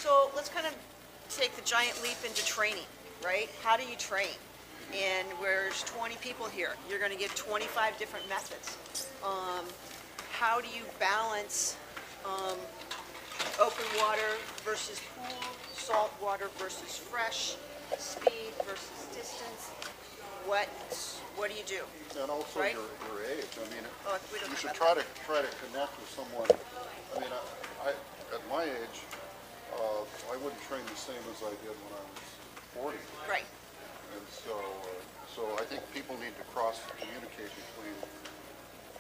So let's kind of take the giant leap into training, right? How do you train? And there's 20 people here. You're going to get 25 different methods. How do you balance open water versus pool, salt water versus fresh, speed versus distance? What do you do? And also right? your age. I mean, we don't you should about try to connect with someone. I mean, I at my age, I wouldn't train the same as I did when I was 40. Right. And so I think people need to communicate between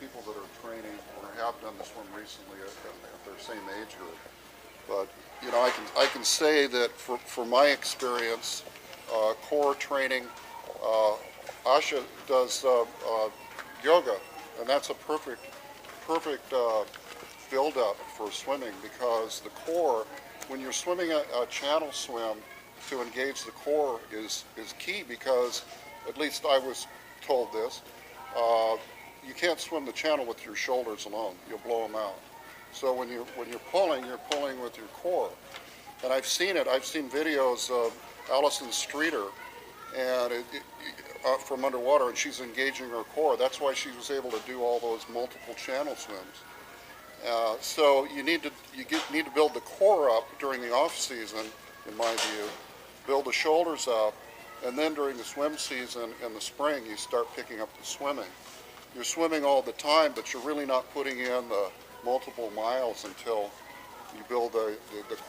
people that are training or have done the swim recently at their same age group. But you know, I can say that for my experience, core training, Asha does yoga, and that's a perfect build-up for swimming, because the core, when you're swimming a channel swim, to engage the core is key, because at least I was told this. You can't swim the channel with your shoulders alone; you'll blow them out. So when you're pulling with your core. And I've seen it. I've seen videos of Alison Streeter, and from underwater, and she's engaging her core. That's why she was able to do all those multiple channel swims. So you need to build the core up during the off season, in my view. Build the shoulders up, and then during the swim season in the spring, you start picking up the swimming. You're swimming all the time, but you're really not putting in the multiple miles until you build the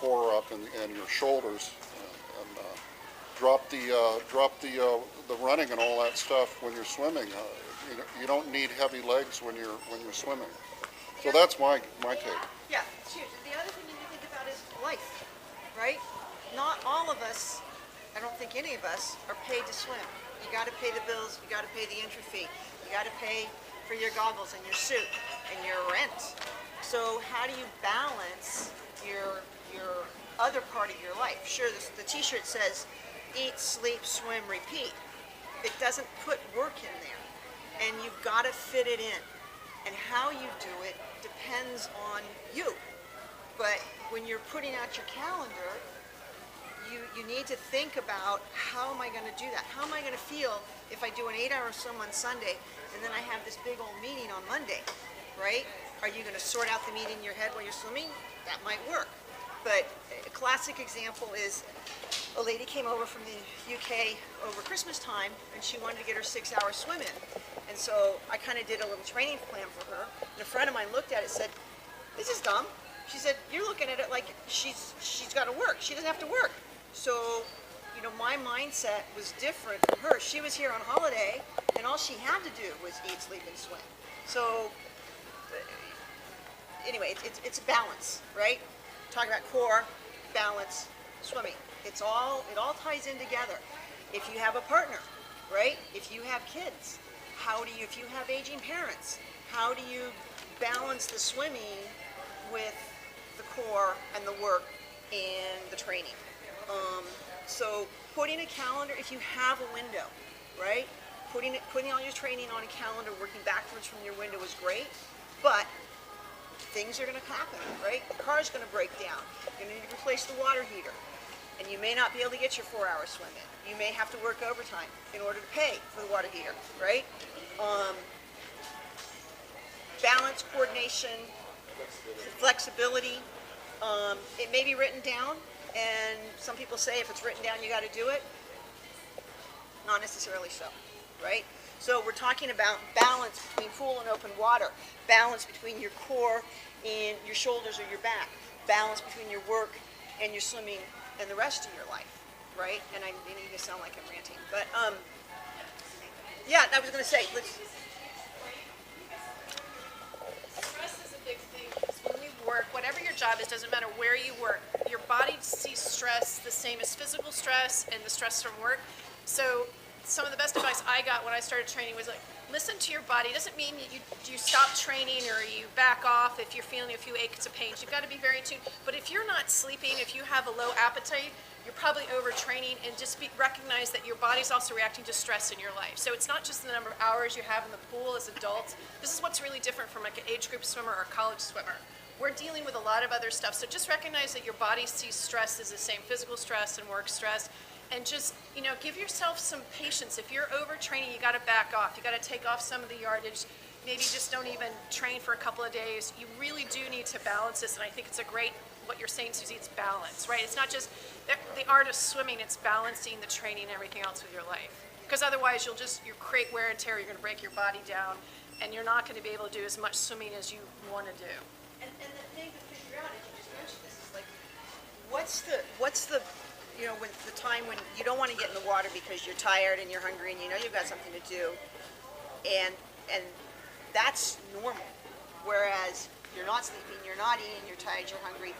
core up and your shoulders, and drop the running and all that stuff when you're swimming. You don't need heavy legs when you're swimming. So that's my take. Yeah, it's huge. The other thing you need to think about is life, right? Not all of us, I don't think any of us, are paid to swim. You got to pay the bills. You got to pay the entry fee. You got to pay for your goggles and your suit and your rent. So how do you balance your other part of your life? Sure, the T-shirt says eat, sleep, swim, repeat. It doesn't put work in there, and you've got to fit it in. And how you do it depends on you. But when you're putting out your calendar, you need to think about, how am I going to do that? How am I going to feel if I do an 8-hour swim on Sunday and then I have this big old meeting on Monday, right? Are you going to sort out the meeting in your head while you're swimming? That might work. But a classic example is a lady came over from the UK over Christmas time, and she wanted to get her 6-hour swim in. And so I kind of did a little training plan for her. And a friend of mine looked at it and said, "This is dumb." She said, "You're looking at it like she's got to work. She doesn't have to work." So, you know, my mindset was different from her. She was here on holiday, and all she had to do was eat, sleep, and swim. So, anyway, it's a balance, right? Talking about core, balance, swimming. It all ties in together. If you have a partner, right? If you have kids, if you have aging parents, how do you balance the swimming with the core and the work and the training? So putting a calendar, if you have a window, right? Putting all your training on a calendar, working backwards from your window is great, but things are going to happen, right? The car's going to break down. You're going to need to replace the water heater, and you may not be able to get your 4-hour swim in. You may have to work overtime in order to pay for the water heater, right? Balance, coordination, flexibility. It may be written down, and some people say if it's written down, you got to do it. Not necessarily so, right? So we're talking about balance between pool and open water, balance between your core and your shoulders or your back, balance between your work and your swimming and the rest of your life, right? And I need to sound like I'm ranting, but yeah, I was going to say, stress is a big thing, because when you work, whatever your job is, doesn't matter where you work, your body sees stress the same as physical stress and the stress from work. So some of the best advice I got when I started training was like, listen to your body. It doesn't mean you stop training or you back off if you're feeling a few aches or pains. You've got to be very tuned. But if you're not sleeping, if you have a low appetite, you're probably overtraining, and just recognize that your body's also reacting to stress in your life. So it's not just the number of hours you have in the pool as adults. This is what's really different from like an age group swimmer or a college swimmer. we're dealing with a lot of other stuff. So just recognize that your body sees stress as the same physical stress and work stress. And just, give yourself some patience. If you're overtraining, you got to back off. You got to take off some of the yardage. Maybe just don't even train for a couple of days. You really do need to balance this. And I think it's a great, what you're saying, Suzie, it's balance, right? It's not just the art of swimming, it's balancing the training and everything else with your life. Because otherwise you create wear and tear, you're going to break your body down, and you're not going to be able to do as much swimming as you want to do. And the thing to figure out, as you just mentioned this, is like, what's the when the time when you don't want to get in the water because you're tired and you're hungry and you've got something to do, and that's normal. Whereas you're not sleeping, you're not eating, you're tired, you're hungry.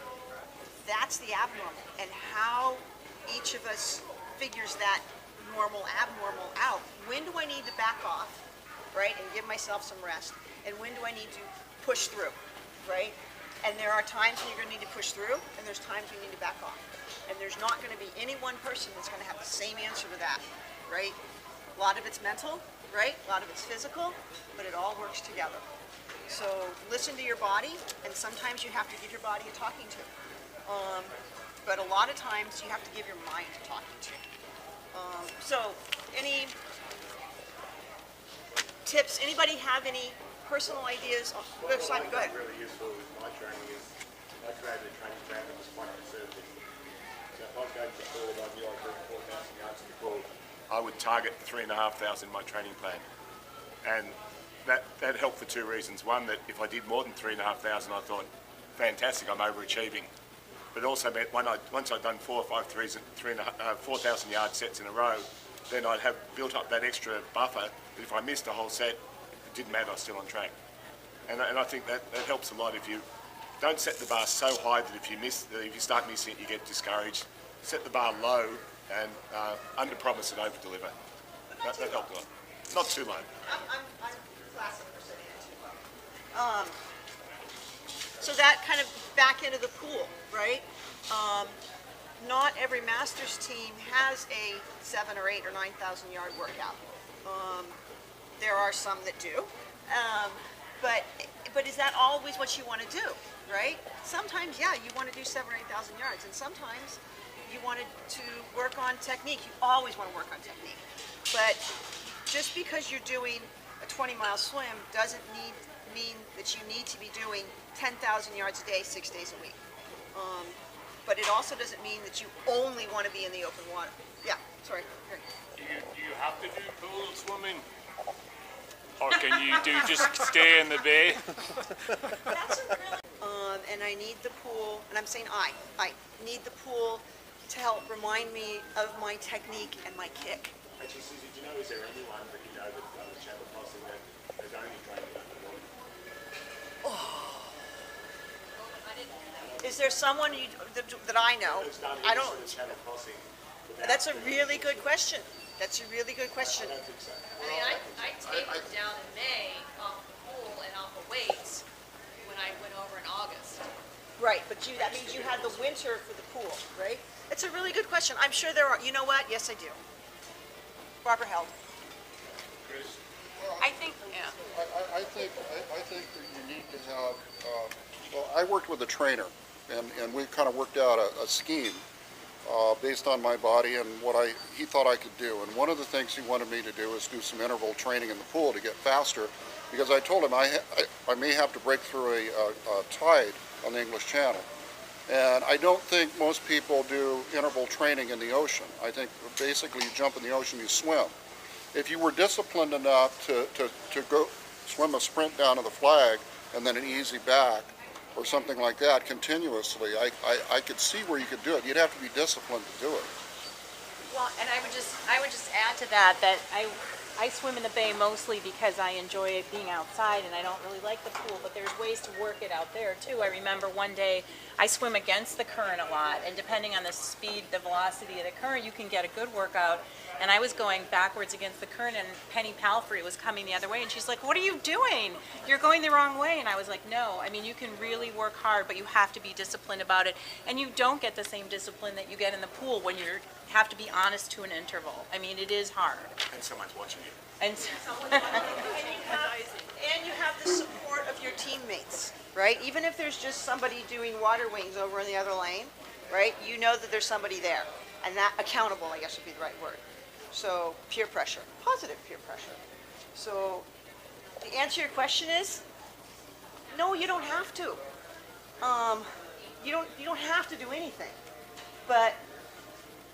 That's the abnormal. And how each of us figures that normal, abnormal out. When do I need to back off, right, and give myself some rest? And when do I need to push through, right? And there are times when you're going to need to push through, and there's times when you need to back off. And there's not going to be any one person that's going to have the same answer to that, right? A lot of it's mental, right? A lot of it's physical, but it all works together. So listen to your body, and sometimes you have to give your body a talking to. But a lot of times you have to give your mind a talking to. So any tips? Anybody have any personal ideas? Oh, Simon, go ahead. Really useful with my training is I created a training plan that was quite conservative. So if I was going to the pool, I'd be like doing 4,000 yards in the pool. I would target 3,500 in my training plan, and that helped for two reasons. One, that if I did more than 3,500, I thought, fantastic, I'm overachieving. But it also meant once I'd done 4 or 5 4,000 yard sets in a row, then I'd have built up that extra buffer that if I missed a whole set, it didn't matter, I was still on track. And I think that helps a lot. If you don't set the bar so high that if you start missing it, you get discouraged. Set the bar low and under-promise and over-deliver. That helped a lot. Not too low. I'm classic for setting it too low. So that kind of back into the pool, right? Not every Masters team has a 7 or 8 or 9,000 yard workout. There are some that do, but is that always what you want to do, right? Sometimes, yeah, you want to do 7 or 8,000 yards, and sometimes you wanted to work on technique. You always want to work on technique, but just because you're doing a 20-mile swim doesn't mean that you need to be doing 10,000 yards a day, 6 days a week. But it also doesn't mean that you only want to be in the open water. Yeah, sorry. Do you have to do pool swimming? Or can you just stay in the bay? That's a really, and I need the pool, and I'm saying I need the pool to help remind me of my technique and my kick. Actually, Suzie, do you know, is there anyone that you know that's done the channel crossing that has only trained underwater? Is there someone that I know? That's done I any don't. sort of channel crossing without That's a the- really good question. That's a really good question. I don't think so. I mean, I tapered down in May off the pool and off of weights when I went over in August. Right, but that means you had the winter for the pool, right? It's a really good question. I'm sure there are. You know what? Yes, I do. Barbara Held. I think, yeah. I think that you need to have, well, I worked with a trainer, and we kind of worked out a scheme based on my body and what he thought I could do. And one of the things he wanted me to do is do some interval training in the pool to get faster, because I told him I may have to break through a tide on the English Channel. And I don't think most people do interval training in the ocean. I think basically you jump in the ocean, you swim. If you were disciplined enough to go swim a sprint down to the flag and then an easy back or something like that continuously, I could see where you could do it. You'd have to be disciplined to do it. Well, and I would just add to that I swim in the bay mostly because I enjoy being outside and I don't really like the pool, but there's ways to work it out there too. I remember one day I swim against the current a lot, and depending on the speed, the velocity of the current, you can get a good workout. And I was going backwards against the current, and Penny Palfrey was coming the other way, and she's like, "What are you doing? You're going the wrong way." And I was like, "No, I mean, you can really work hard, but you have to be disciplined about it. And you don't get the same discipline that you get in the pool when you're have to be honest to an interval. I mean, it is hard. And someone's watching you. And And you have the support of your teammates, right? Even if there's just somebody doing water wings over in the other lane, right? You know that there's somebody there, and that accountable, I guess would be the right word. So peer pressure, positive peer pressure. So the answer to your question is, no, you don't have to. You don't have to do anything, but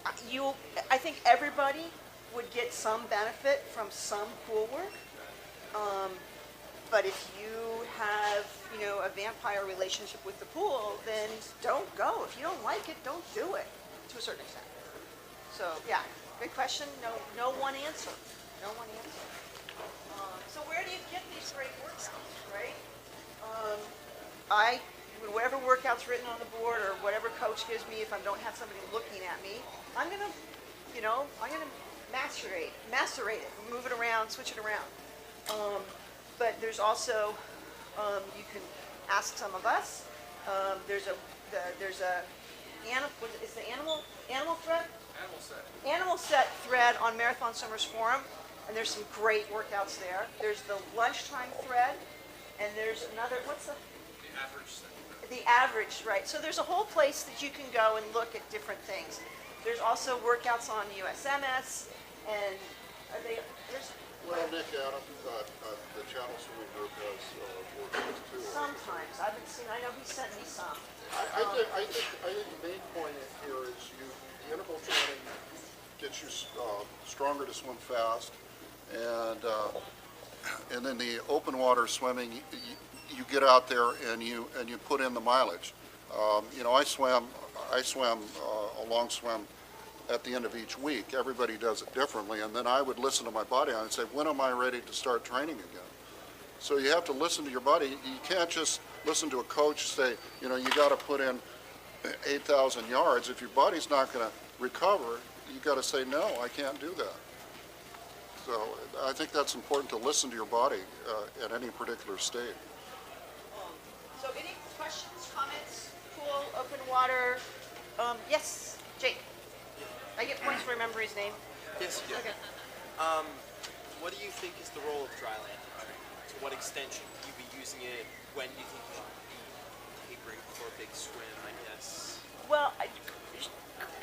I think everybody would get some benefit from some pool work. But if you have, a vampire relationship with the pool, then don't go. If you don't like it, don't do it, to a certain extent. So, yeah, good question. No one answer. No one answer. So where do you get these great workouts, right? Whatever workout's written on the board or whatever coach gives me, if I don't have somebody looking at me, I'm gonna macerate it, move it around, switch it around. But there's also, you can ask some of us. There's a animal thread? Animal set thread on Marathon Swimmers Forum, and there's some great workouts there. There's the lunchtime thread, and there's another, what's the average set? The average, right. So there's a whole place that you can go and look at different things. There's also workouts on USMS, and Well, Nick Adams, the channel swimming group has workouts too. sometimes, I know he sent me some. I think the main point here is the interval training gets you stronger to swim fast, and then the open water swimming, you get out there and you put in the mileage. I swam a long swim at the end of each week. Everybody does it differently, and then I would listen to my body and say, when am I ready to start training again? So you have to listen to your body. You can't just listen to a coach say, you got to put in 8,000 yards. If your body's not going to recover, you got to say, no, I can't do that. So I think that's important to listen to your body at any particular state. So any questions, comments, pool, open water? Yes, Jake. I get points for remembering his name. Yes, you do. Okay. What do you think is the role of dry land training? To what extent should you be using it? When do you think you should be tapering for a big swim, I guess? Well,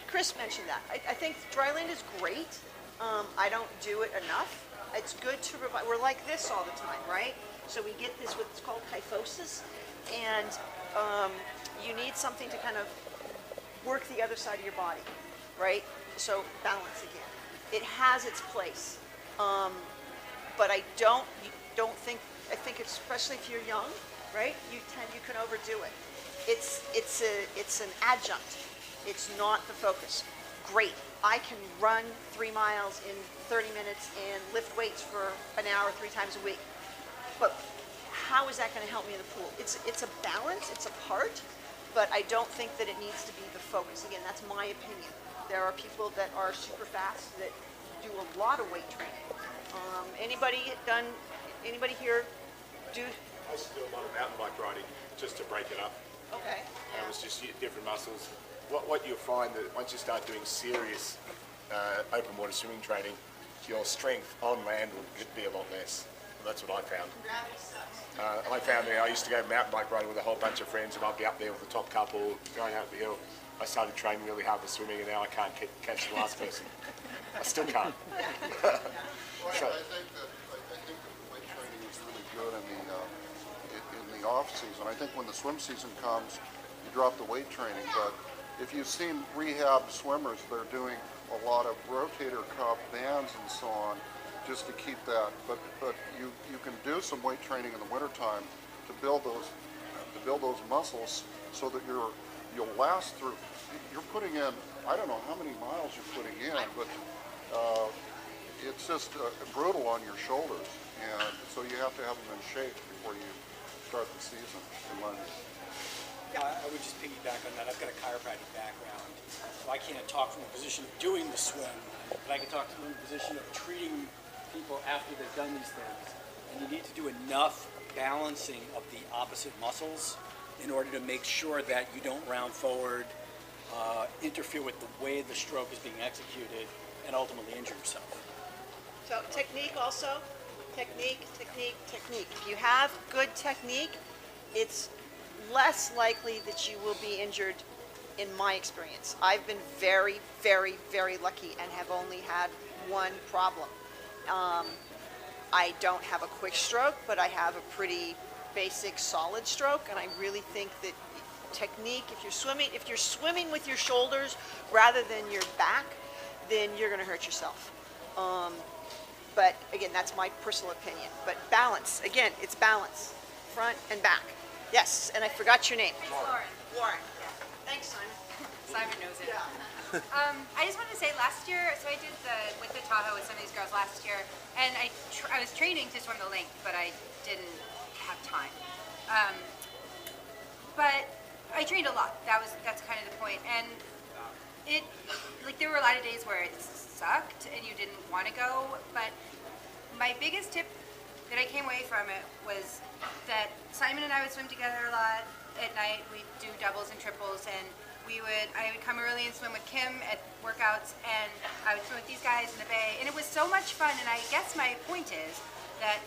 Chris mentioned that. I think dry land is great. I don't do it enough. It's good to provide. We're like this all the time, right? So we get this what's called kyphosis, and you need something to kind of work the other side of your body, right? So balance again. It has its place, but I think especially if you're young, right? You can overdo it. It's an adjunct. It's not the focus. Great. I can run 3 miles in 30 minutes and lift weights for an hour 3 times a week. But how is that going to help me in the pool? It's a balance, it's a part, but I don't think that it needs to be the focus. Again, that's my opinion. There are people that are super fast that do a lot of weight training. Anybody here do? I used to do a lot of mountain bike riding just to break it up. Okay. It was just different muscles. What you'll find that once you start doing serious open water swimming training, your strength on land will be a lot less. That's what I found. Gravity sucks. I found that I used to go mountain bike riding with a whole bunch of friends, and I'd be up there with the top couple going up the hill. I started training really hard for swimming, and now I can't catch the last person. I still can't. Well, I think that weight training is really good in the off season. I think when the swim season comes, you drop the weight training. But if you've seen rehab swimmers, they're doing a lot of rotator cuff bands and so on, just to keep that. But you can do some weight training in the wintertime to build those muscles so that you'll last through. You're putting in, I don't know how many miles you're putting in, but it's just brutal on your shoulders, and so you have to have them in shape before you start the season. I would just piggyback on that. I've got a chiropractic background, so I can't talk from a position of doing the swim, but I can talk from a position of treating people after they've done these things. And you need to do enough balancing of the opposite muscles in order to make sure that you don't round forward interfere with the way the stroke is being executed and ultimately injure yourself. So technique also, technique. If you have good technique, it's less likely that you will be injured in my experience. I've been very, very, very lucky and have only had one problem. I don't have a quick stroke, but I have a pretty basic solid stroke, and I really think that technique, if you're swimming with your shoulders rather than your back, then you're gonna hurt yourself. But again, that's my personal opinion. But balance, again, it's balance, front and back. Yes, and I forgot your name. Lauren. Lauren. Thanks, Simon. Simon knows it. Yeah. I just wanted to say last year, so I did with the Tahoe with some of these girls last year, and I was training to swim the length, but I didn't have time. But I trained a lot. That's kind of the point. And there were a lot of days where it sucked and you didn't want to go, but my biggest tip that I came away from it was that Simon and I would swim together a lot at night. We'd do doubles and triples, and I would come early and swim with Kim at workouts, and I would swim with these guys in the bay, and it was so much fun. And I guess my point is that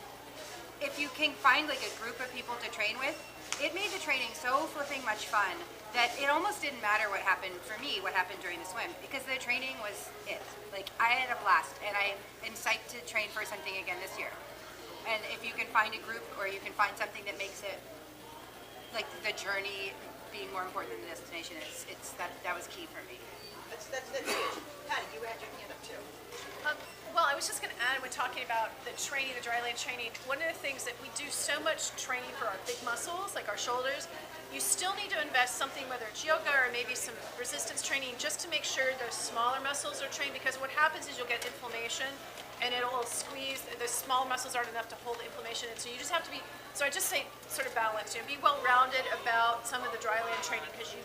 if you can find like a group of people to train with, it made the training so flipping much fun that it almost didn't matter what happened for me, what happened during the swim, because the training was it. Like, I had a blast, and I am psyched to train for something again this year. And if you can find a group, or you can find something that makes it, like, the journey being more important than the destination, that was key for me. That's huge. Patty, you had your hand up too. Well, I was just going to add, when talking about the training, the dry land training, one of the things that we do so much training for our big muscles, like our shoulders, you still need to invest something, whether it's yoga or maybe some resistance training, just to make sure those smaller muscles are trained, because what happens is you'll get inflammation and it'll squeeze, the small muscles aren't enough to hold the inflammation, and so you just have to be, so I just say sort of balanced, be well-rounded about some of the dry land training, because you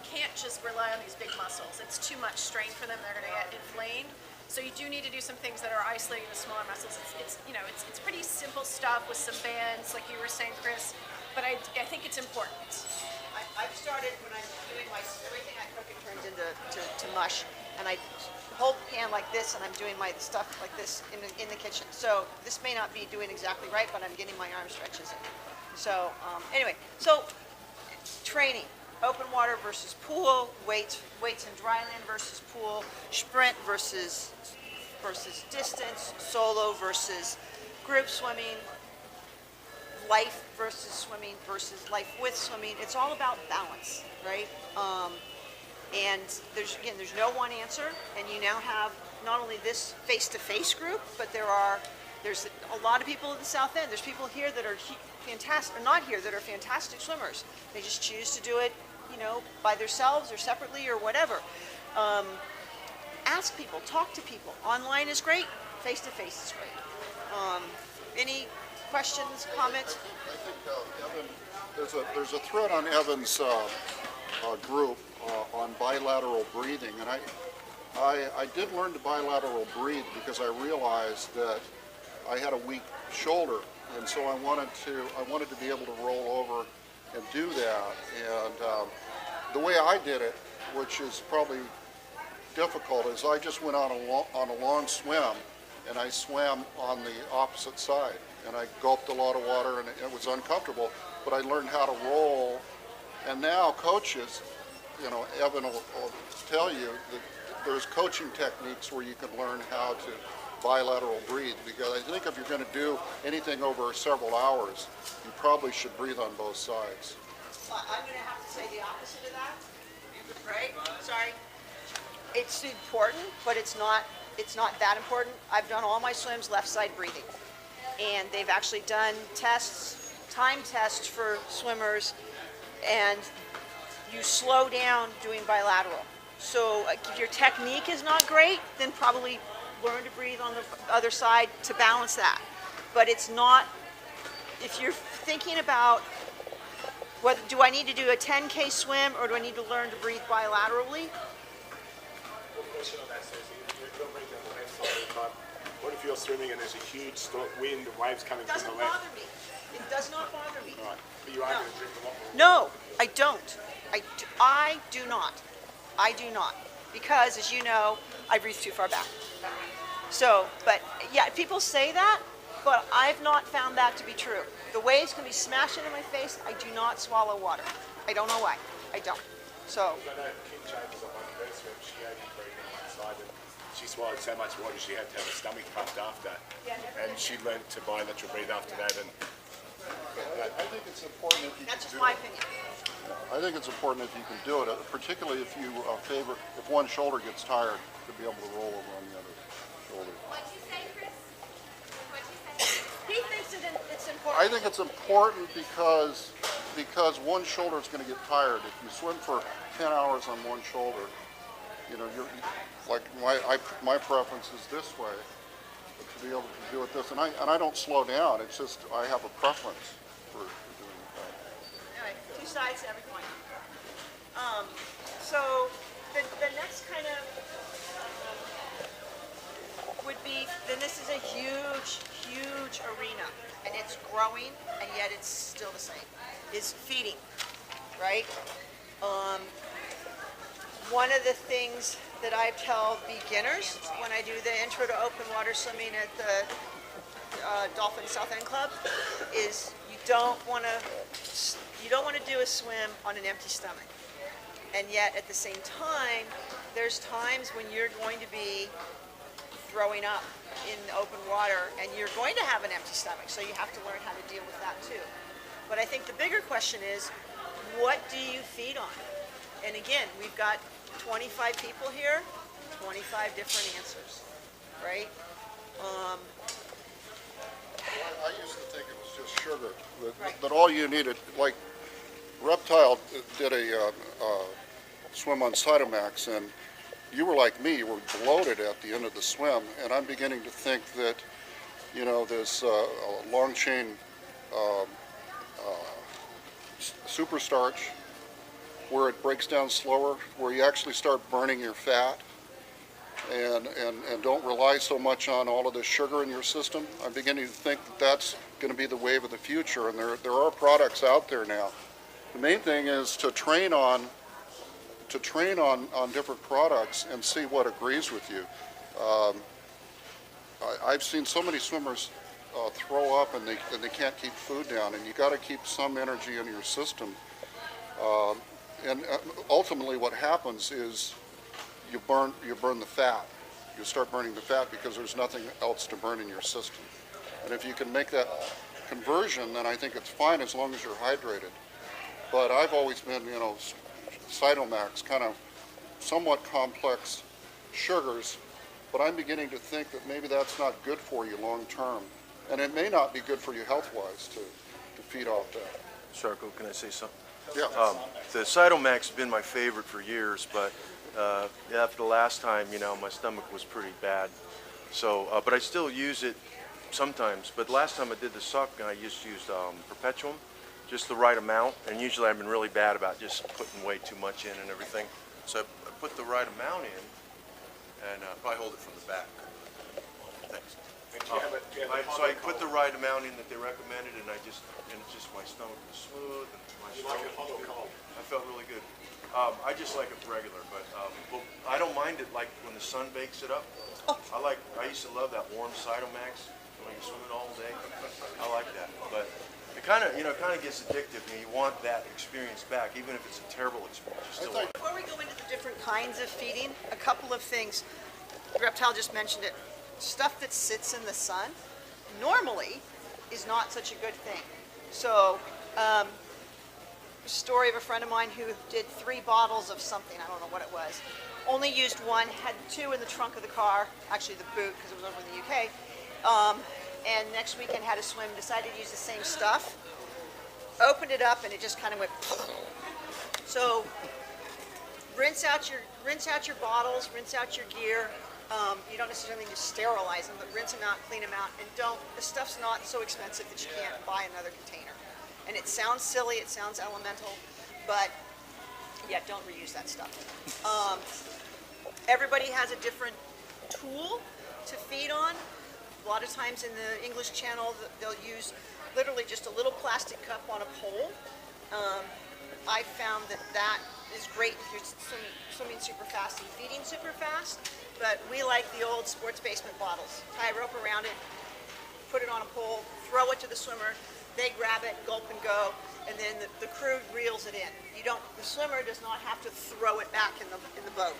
can't just rely on these big muscles. It's too much strain for them, they're going to get inflamed. So you do need to do some things that are isolating the smaller muscles. It's pretty simple stuff with some bands, like you were saying, Chris, but I think it's important. I've started, when I'm doing everything I cook, it turns into mush, and I hold the pan like this, and I'm doing my stuff like this in the kitchen. So this may not be doing exactly right, but I'm getting my arm stretches in. So anyway, so training. Open water versus pool, weights in dry land versus pool, sprint versus distance, solo versus group swimming, life versus swimming versus life with swimming. It's all about balance, right? And there's no one answer, and you now have not only this face-to-face group, but there's a lot of people in the South End. There's people here that are fantastic, or not here, that are fantastic swimmers. They just choose to do it, by themselves or separately or whatever. Ask people, talk to people. Online is great, face-to-face is great. Any questions, comments? I think Evan, there's a thread on Evan's group on bilateral breathing, and I did learn to bilateral breathe because I realized that I had a weak shoulder, and so I wanted to be able to roll over and do that. And the way I did it, which is probably difficult, is I just went on a long swim, and I swam on the opposite side, and I gulped a lot of water, and it was uncomfortable, but I learned how to roll. And now coaches, Evan will tell you that there's coaching techniques where you can learn how to bilateral breathe, because I think if you're going to do anything over several hours, you probably should breathe on both sides. I'm going to have to say the opposite of that, right? Sorry. It's important, but it's not that important. I've done all my swims left side breathing, and they've actually done time tests for swimmers, and you slow down doing bilateral. So if your technique is not great, then probably learn to breathe on the other side to balance that. But it's not, if you're thinking about do I need to do a 10K swim, or do I need to learn to breathe bilaterally? One question on that, Suzie. You're going down the left side of the time. What if you're swimming and there's a huge wind, the waves coming It doesn't from the left? bother me. It does not bother me. Right. But you are going to drink a lot more. No, I don't. I do not. I do not, because as you know, I breathe too far back. So, but yeah, people say that, but I've not found that to be true. The waves can be smashing in my face. I do not swallow water. I don't know why. I don't. So. I know Kim Chambers on one first swim, she only breathed on one side and she swallowed so much water she had to have her stomach pumped after. And she learned to bilateral breathe after that. And I think it's important if you That's can just do my it. opinion. I think it's important if you can do it, particularly if you favor, if one shoulder gets tired, to be able to roll over on the other shoulder. What'd you say, Chris? What'd you say? He thinks it's important. I think it's important because one shoulder is going to get tired. If you swim for 10 hours on one shoulder, you know, like my preference is this way, to be able to do it this. And I don't slow down. It's just I have a preference for doing that. All right, two sides to every coin. So the next kind of would be, then this is a huge arena, and it's growing, and yet it's still the same, is feeding, right? One of the things that I tell beginners when I do the intro to open water swimming at the Dolphin South End Club is you don't want to do a swim on an empty stomach. And yet at the same time, there's times when you're going to be throwing up in the open water and you're going to have an empty stomach, so you have to learn how to deal with that too. But I think the bigger question is, what do you feed on? And again, we've got 25 people here, 25 different answers, right? I used to think it was just sugar, Right. that all you needed, like Reptile did a swim on Cytomax, and you were like me, you were bloated at the end of the swim, and I'm beginning to think that, you know, this long chain super starch, where it breaks down slower, where you actually start burning your fat, and don't rely so much on all of the sugar in your system. I'm beginning to think that that's going to be the wave of the future, and there are products out there now. The main thing is to train on different products and see what agrees with you. I've seen so many swimmers throw up and they can't keep food down, and you got to keep some energy in your system. And ultimately, what happens is you burn the fat. You start burning the fat because there's nothing else to burn in your system. And if you can make that conversion, then I think it's fine as long as you're hydrated. But I've always been, you know, Cytomax, kind of somewhat complex sugars, but I'm beginning to think that maybe that's not good for you long term. And it may not be good for you health-wise to feed off that. Sharko, can I say something? Yeah. The Cytomax has been my favorite for years, but after the last time, you know, my stomach was pretty bad. So, but I still use it sometimes. But last time I did the suck, I just used Perpetuum, just the right amount. And usually I've been really bad about just putting way too much in and everything. So I put the right amount in, and probably hold it from the back. Thanks. So I put the right amount in that they recommended, and it's just my stomach was smooth, and my stomach was good. I felt really good. I just like it regular, but I don't mind it like when the sun bakes it up. I used to love that warm Cytomax when you're swimming all day. I like that, but it kind of gets addictive, and you want that experience back, even if it's a terrible experience. You still want it. Before we go into the different kinds of feeding, a couple of things. Reptile just mentioned it. Stuff that sits in the sun normally is not such a good thing. So, story of a friend of mine who did 3 bottles of something, I don't know what it was, only used one, had 2 in the trunk of the car, actually the boot because it was over in the UK, and next weekend had a swim, decided to use the same stuff, opened it up and it just kind of went. So rinse out your bottles, rinse out your gear. You don't necessarily need to sterilize them, but rinse them out, clean them out, and the stuff's not so expensive that you can't buy another container. And it sounds silly, it sounds elemental, but yeah, don't reuse that stuff. Everybody has a different tool to feed on. A lot of times in the English Channel, they'll use literally just a little plastic cup on a pole. I found that that is great if you're swimming super fast and feeding super fast, but we like the old sports basement bottles. Tie a rope around it, put it on a pole, throw it to the swimmer, they grab it, gulp and go, and then the crew reels it in. The swimmer does not have to throw it back in the boat.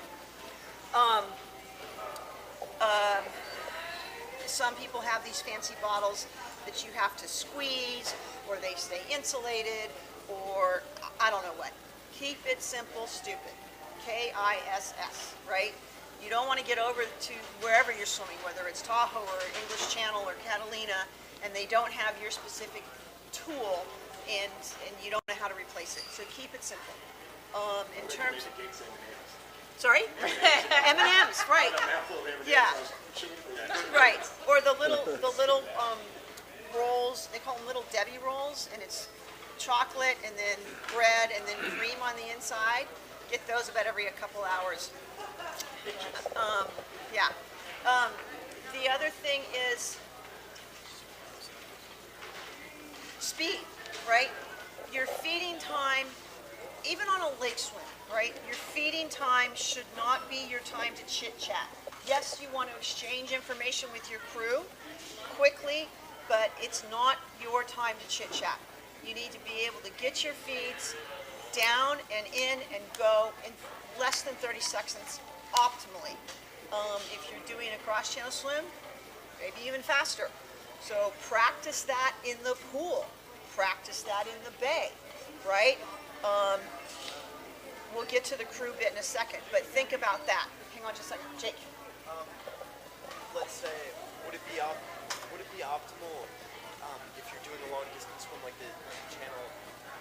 Some people have these fancy bottles that you have to squeeze, or they stay insulated, or I don't know what. Keep it simple, stupid. KISS, right? You don't want to get over to wherever you're swimming, whether it's Tahoe or English Channel or Catalina, and they don't have your specific tool, and you don't know how to replace it. So keep it simple. In terms, sorry, M&Ms, right? Yeah, right. Or the little rolls. They call them Little Debbie rolls, and it's chocolate and then bread and then cream on the inside. Get those about every a couple hours. Yeah. The other thing is speed, right? Your feeding time, even on a lake swim, right? Your feeding time should not be your time to chit-chat. Yes, you want to exchange information with your crew quickly, but it's not your time to chit-chat. You need to be able to get your feeds down and in and go in less than 30 seconds optimally. If you're doing a cross-channel swim, maybe even faster. So practice that in the pool. Practice that in the bay, right? We'll get to the crew bit in a second, but think about that. Hang on just a second. Jake. Let's say, would it be optimal if you're doing a long distance swim like the channel?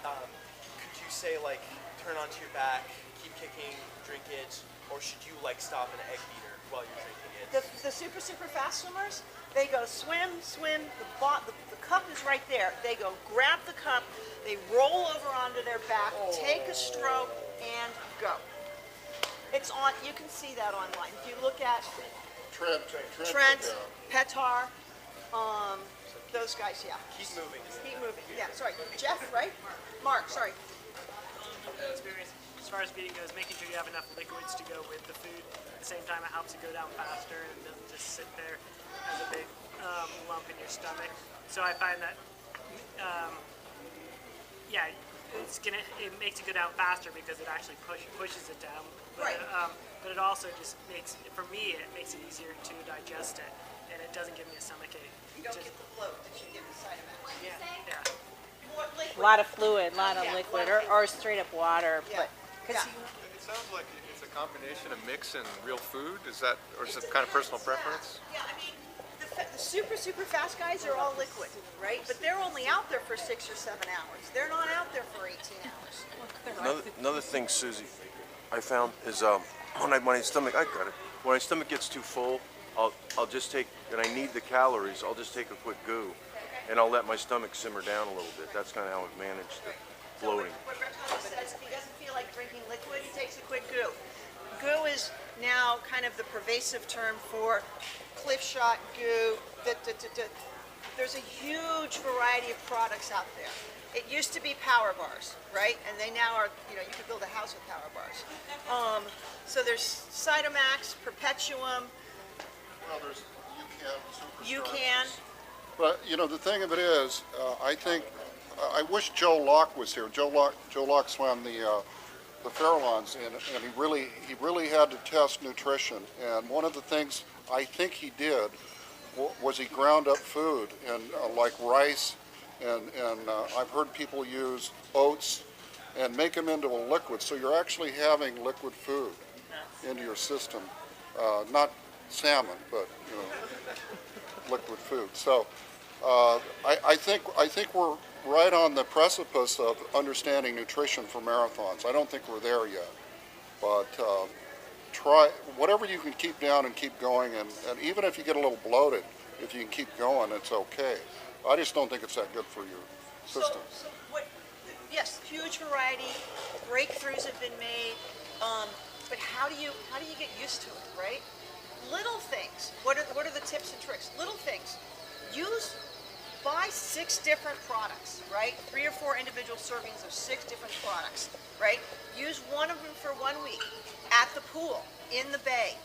Could you say like turn onto your back, keep kicking, drink it, or should you like stop an egg beater while you're drinking it? The super fast swimmers, they go swim. The cup is right there. They go grab the cup, they roll over onto their back, take a stroke, and go. It's on. You can see that online. If you look at Trent, Petar, those guys, yeah. Keep moving. Keep moving. Yeah. Sorry, Jeff, right? Mark, sorry. Experience as far as feeding goes, making sure you have enough liquids to go with the food. At the same time, it helps it go down faster and it doesn't just sit there as a big lump in your stomach. So I find that, it makes it go down faster because it actually pushes it down. But, Right. But it also just makes, for me, it makes it easier to digest it, and it doesn't give me a stomach ache. You don't get the float that you get inside of it. Yeah. More liquid. A lot of fluid, a lot of Yeah, liquid, lot of or straight up water, Yeah. but, because Yeah. It sounds like it's a combination of mix and real food. Is that, or is it kind of personal preference? Yeah, I mean, the super fast guys are all liquid, right? But they're only out there for 6 or 7 hours. They're not out there for 18 hours. Another thing, Susie, I found is when my stomach gets too full, I'll just take, and I need the calories, I'll just take a quick goo, and I'll let my stomach simmer down a little bit. That's kind of how I've managed the floating. What Brett says, if he doesn't feel like drinking liquid, he takes a quick goo. Goo is now kind of the pervasive term for cliff shot goo. There's a huge variety of products out there. It used to be power bars, right? And they now are, you could build a house with power bars. So there's Cytomax, Perpetuum. Well, there's You can. But, the thing of it is, I wish Joe Locke was here. Joe Locke swam the Farallons, and he really had to test nutrition. And one of the things I think he did was he ground up food, and like rice, and I've heard people use oats and make them into a liquid. So you're actually having liquid food into your system, not salmon, but liquid food. So I think we're right on the precipice of understanding nutrition for marathons. I don't think we're there yet, but try whatever you can keep down and keep going, and even if you get a little bloated, if you can keep going, it's okay. I just don't think it's that good for your system. Yes, huge variety, breakthroughs have been made, but how do you get used to it, right? Little things. What are the tips and tricks? Little things. Use buy 6 different products, right? 3 or 4 individual servings of 6 different products, right? Use one of them for 1 week at the pool, in the bay.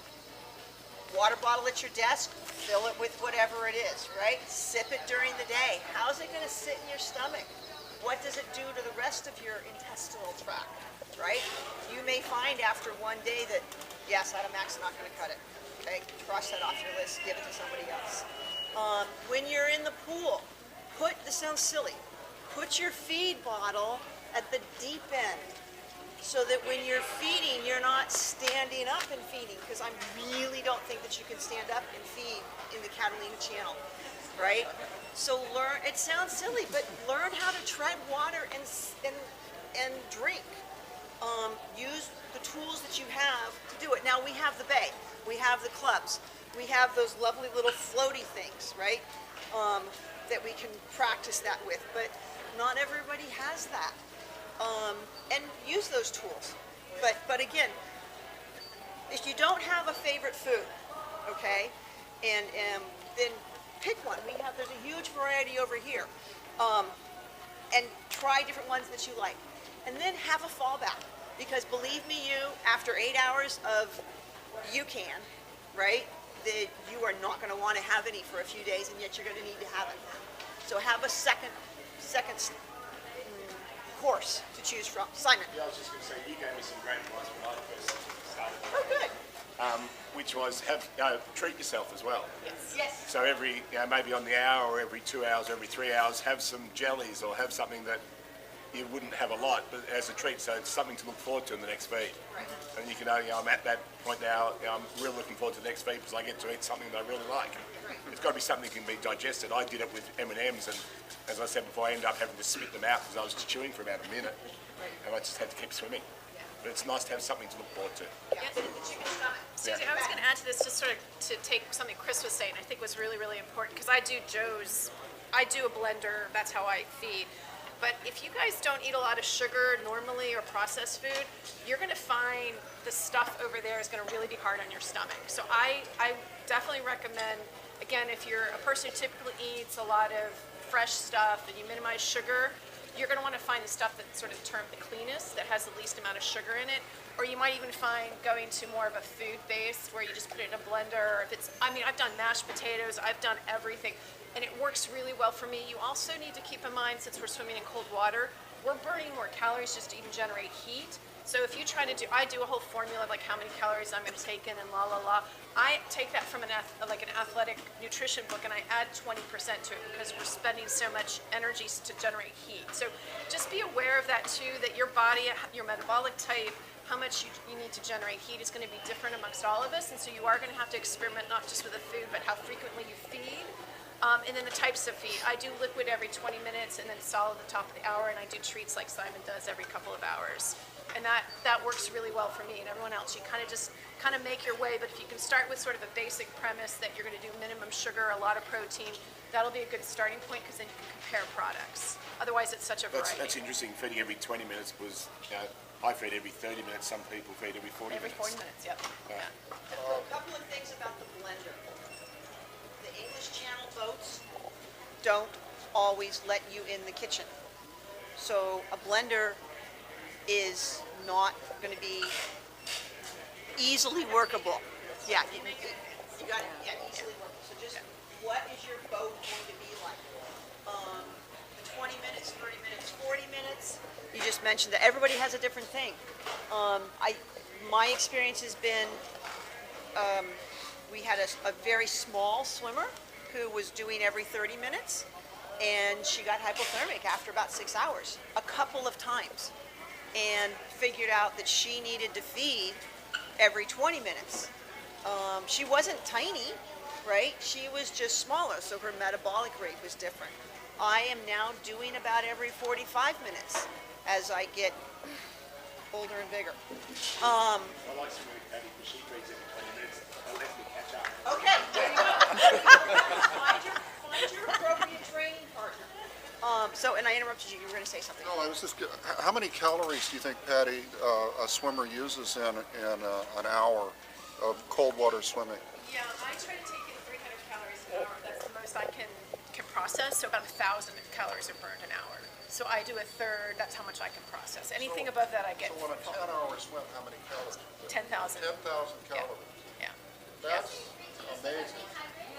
Water bottle at your desk, fill it with whatever it is, right? Sip it during the day. How's it gonna sit in your stomach? What does it do to the rest of your intestinal tract, right? You may find after 1 day that, yes, Adamac's not gonna cut it, okay? Cross that off your list, give it to somebody else. When you're in the pool, this sounds silly, put your feed bottle at the deep end so that when you're feeding, you're not standing up and feeding, because I really don't think that you can stand up and feed in the Catalina Channel, right? So learn, it sounds silly, but learn how to tread water and drink. Use the tools that you have to do it. Now we have the bay, we have the clubs, we have those lovely little floaty things, right? That we can practice that with, but not everybody has that. And use those tools. But again, if you don't have a favorite food, okay, and then pick one. There's a huge variety over here, and try different ones that you like, and then have a fallback. Because believe me, after 8 hours of UCAN, right, that you are not going to want to have any for a few days, and yet you're going to need to have it. So have a second course to choose from. Simon. Yeah, I was just going to say, you gave me some great advice when I first started. Oh, good. Which was treat yourself as well. Yes. So every, maybe on the hour or every 2 hours, every 3 hours, have some jellies or have something that you wouldn't have a lot, but as a treat, so it's something to look forward to in the next feed. Right. And you can know, I'm at that point now, I'm really looking forward to the next feed because I get to eat something that I really like. Right. It's got to be something that can be digested. I did it with M&Ms, and as I said before, I ended up having to spit them out because I was chewing for about a minute, and I just had to keep swimming. But it's nice to have something to look forward to. Suzie, I was going to add to this, just sort of to take something Chris was saying, I think was really, really important, because I do a blender, that's how I feed. But if you guys don't eat a lot of sugar normally or processed food, you're going to find the stuff over there is going to really be hard on your stomach. So I definitely recommend, again, if you're a person who typically eats a lot of fresh stuff and you minimize sugar, you're going to want to find the stuff that's sort of termed the cleanest, that has the least amount of sugar in it. Or you might even find going to more of a food base where you just put it in a blender. Or if it's, I've done mashed potatoes, I've done everything, and it works really well for me. You also need to keep in mind, since we're swimming in cold water, we're burning more calories just to even generate heat. So if you try to I do a whole formula of like how many calories I'm going to take in and I take that from an athletic nutrition book and I add 20% to it because we're spending so much energy to generate heat. So just be aware of that too, that your body, your metabolic type, how much you need to generate heat is going to be different amongst all of us. And so you are going to have to experiment not just with the food, but how frequently you feed. And then the types of feed. I do liquid every 20 minutes and then solid at the top of the hour, and I do treats like Simon does every couple of hours. And that works really well for me and everyone else. You kind of make your way, but if you can start with sort of a basic premise that you're going to do minimum sugar, a lot of protein, that'll be a good starting point because then you can compare products. Otherwise, it's such a variety. That's interesting. Feeding every 20 minutes was, I feed every 30 minutes. Some people feed every 40 minutes. Every 40 minutes, yep. Yeah. A couple of things about the blender. The English Channel boats don't always let you in the kitchen. So a blender is not going to be easily workable. Yeah, you got it. Yeah, easily workable. So just what is your boat going to be like? 20 minutes, 30 minutes, 40 minutes? You just mentioned that everybody has a different thing. My experience has been, we had a very small swimmer who was doing every 30 minutes, and she got hypothermic after about 6 hours, a couple of times, and figured out that she needed to feed every 20 minutes. She wasn't tiny, right? She was just smaller, so her metabolic rate was different. I am now doing about every 45 minutes as I get older and bigger. I like swimming with Patty because she feeds every 20 minutes. That lets me catch up. Okay, there you go. find your appropriate training partner. And I interrupted you. You were going to say something. No, I was just. How many calories do you think, Patty, a swimmer uses in an hour of cold water swimming? Yeah, I try to take in 300 calories an hour. That's the most I can process, so about 1,000 calories are burned an hour. So I do a third, that's how much I can process. Anything above that I get So on a full. 10-hour swim, how many calories? 10,000. 10,000 calories. Yeah. That's amazing.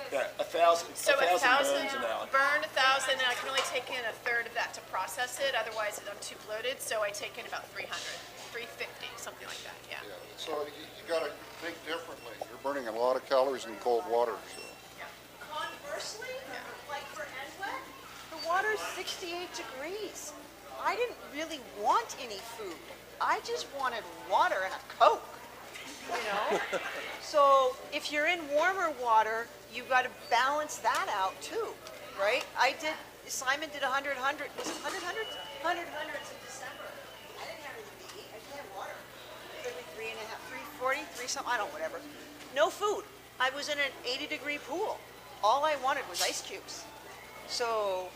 Yeah, 1,000 So 1,000 1,000, burns an hour. burn 1,000, and I can only take in a third of that to process it, otherwise I'm too bloated, so I take in about 300, 350, something like that, yeah. Yeah. So you gotta think differently. You're burning a lot of calories in cold water, so. Conversely, like for Edwin, the water's 68 degrees. I didn't really want any food. I just wanted water and a Coke, you know? So if you're in warmer water, you got to balance that out too, right? Simon did 100 hundreds, was it 100 hundreds? 100 hundreds in December. I didn't have anything to eat. I just had water. 340, 3 something, I don't know, whatever. No food. I was in an 80-degree pool. All I wanted was ice cubes. So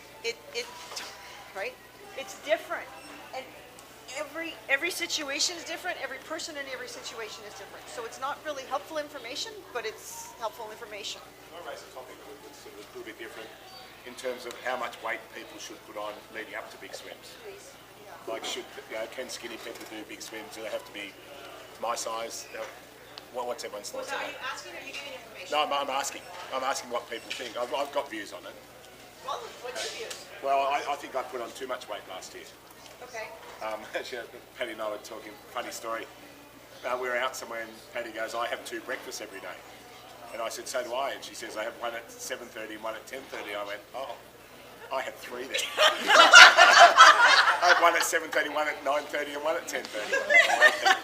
right? It's different. And every situation is different. Every person in every situation is different. So it's not really helpful information, but it's helpful information. Can I raise a topic that's sort of a little bit different in terms of how much weight people should put on leading up to big swims? Like, can skinny people do big swims? Do they have to be my size? What's everyone's thoughts on Are that? you asking or are you giving information? No, I'm asking. I'm asking what people think. I've got views on it. Well, what's your views? Well, I think I put on too much weight last year. Okay. Actually, Patty and I were talking, funny story. We were out somewhere and Patty goes, I have 2 breakfasts every day. And I said, so do I. And she says, I have one at 7:30 and one at 10:30. I went, oh, I have 3 then. I have one at 7:30, one at 9:30 and one at 10:30.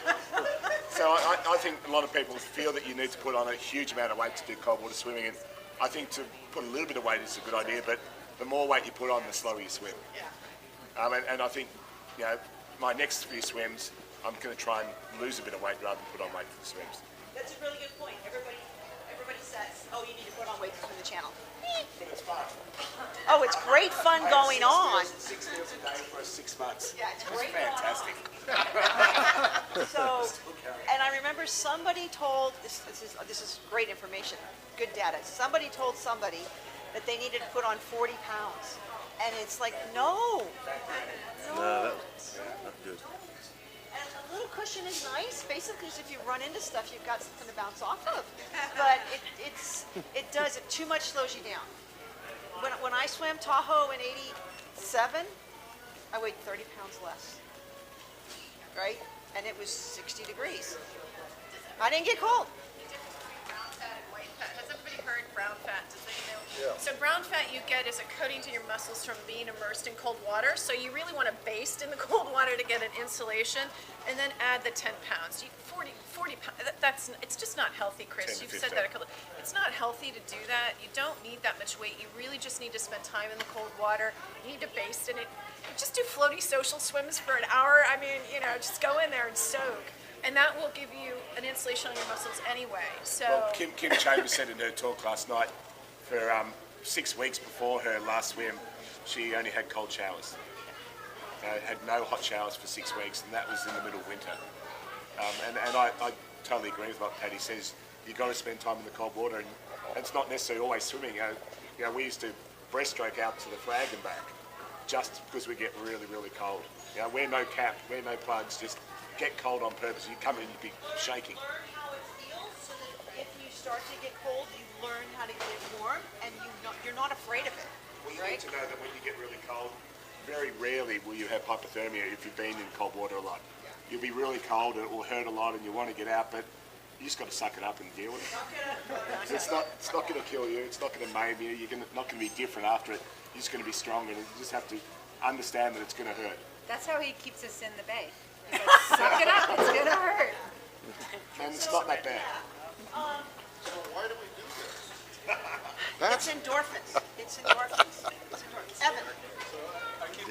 So I think a lot of people feel that you need to put on a huge amount of weight to do cold water swimming. And I think to put a little bit of weight is a good idea, but the more weight you put on, the slower you swim. Yeah. And I think, my next few swims, I'm going to try and lose a bit of weight rather than put on weight for the swims. That's a really good point. Everybody says, oh, you need to put on weight to swim the channel. But it's fun. Oh, it's great fun going on. 6 meals a day for 6 months. Yeah, it's great going on. fantastic. So, and I remember somebody told, this is great information, good data. Somebody told somebody that they needed to put on 40 pounds. And it's like, no. That's not good. And a little cushion is nice. Basically, if you run into stuff, you've got something to bounce off of. But it too much slows you down. When I swam Tahoe in 87, I weighed 30 pounds less, right? And it was 60 degrees. I didn't get cold. Brown fat and white fat. Has everybody heard brown fat? Does they know? Yeah. So brown fat you get is a coating to your muscles from being immersed in cold water. So you really want to baste in the cold water to get an insulation, and then add the 10 pounds. 40 pounds. It's just not healthy, Chris. 10 to You've said that a couple. It's not healthy to do that. You don't need that much weight. You really just need to spend time in the cold water. You need to baste in it. Just do floaty social swims for an hour. I mean, just go in there and soak. And that will give you an insulation on your muscles anyway. So Well, Kim Chambers said in her talk last night, for 6 weeks before her last swim, she only had cold showers. Had no hot showers for 6 weeks, and that was in the middle of winter. And I totally agree with what Patty says. You've got to spend time in the cold water, and it's not necessarily always swimming. We used to breaststroke out to the flag and back, just because we get really, really cold. Wear no cap, wear no plugs, just get cold on purpose. You come in, you'd be shaking. Learn how it feels so that if you start to get cold, you learn how to get warm, and you're not afraid of it. Well, you right? need to know that when you get really cold, very rarely will you have hypothermia if you've been in cold water a lot. You'll be really cold, and it will hurt a lot, and you want to get out, but you just got to suck it up and deal with it. It's not going to kill you. It's not going to maim you. You're not going to be different after it. You're just going to be stronger, and you just have to understand that it's going to hurt. That's how he keeps us in the bay. He's like, suck it up, it's gonna hurt. And it's not that bad. So why do we do this? It's endorphins. It's endorphins. Evan. I keep a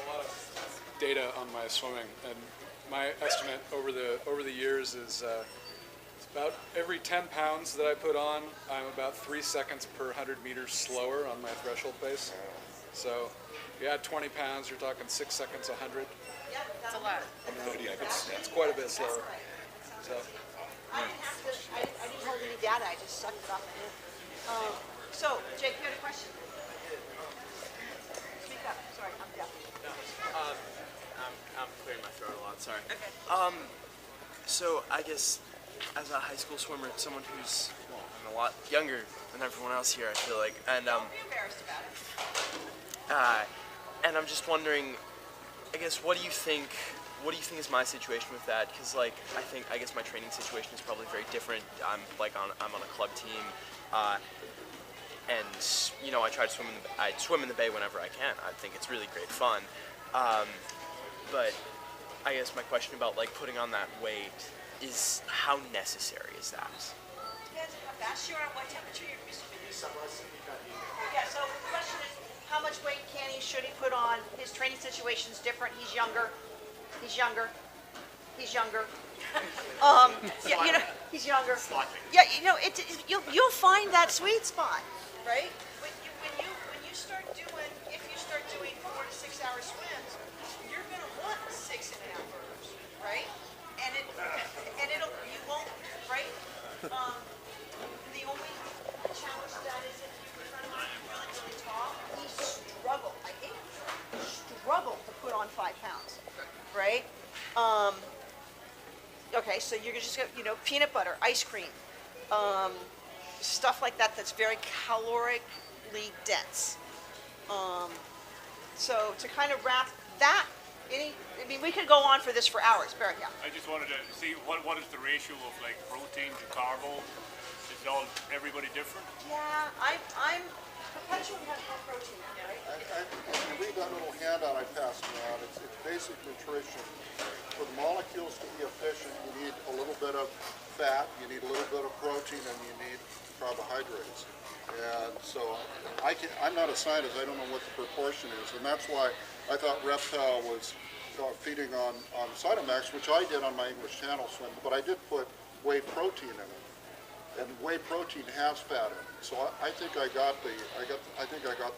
lot of data on my swimming, and my estimate over the years is it's about every 10 pounds that I put on, I'm about 3 seconds per 100 meters slower on my threshold pace. So if you add 20 pounds, you're talking 6 seconds 100. it's a lot. It's quite a bit slower. So. I didn't hold any data. I just sucked it off my head. So, Jake, you had a question? good. Speak up, sorry, I'm deaf. I'm clearing my throat a lot, sorry. Okay. So I guess as a high school swimmer, someone who's, well, I'm a lot younger than everyone else here, I feel like, and Don't be embarrassed about it. and I'm just wondering, I guess, what do you think is my situation with that? Because I guess my training situation is probably very different. I'm on a club team, and I try to swim I swim in the bay whenever I can. I think it's really great fun. But I guess my question about putting on that weight is, how necessary is that? Depends on how fast you are and what temperature you're used to. Yeah, so the question is, how much weight can he, should he put on? His training situation is different. He's younger. He's younger. He's younger. Yeah, he's younger. Yeah, you'll find that sweet spot, right? When you start doing, if you start doing 4 to 6 hour swims, you're gonna want 6.5 hours, right? And you won't, right? The only challenge to that is if you're trying to be really, really tall, he struggled to put on 5 pounds, right? Okay, so you're just gonna, peanut butter, ice cream, stuff like that that's very calorically dense. So to kind of wrap that, we could go on for this for hours, Barry, yeah. I just wanted to see what is the ratio of protein to carbo? Is everybody different? Yeah, I'm perpetually have more protein, right? If you read that little handout I passed around, it's basic nutrition. For the molecules to be efficient, you need a little bit of fat, you need a little bit of protein, and you need carbohydrates. And so I'm not a scientist, I don't know what the proportion is, and that's why I thought Reptile was feeding on Cytomax, which I did on my English Channel swim, but I did put whey protein in it. And whey protein has fat in it, so I think I got the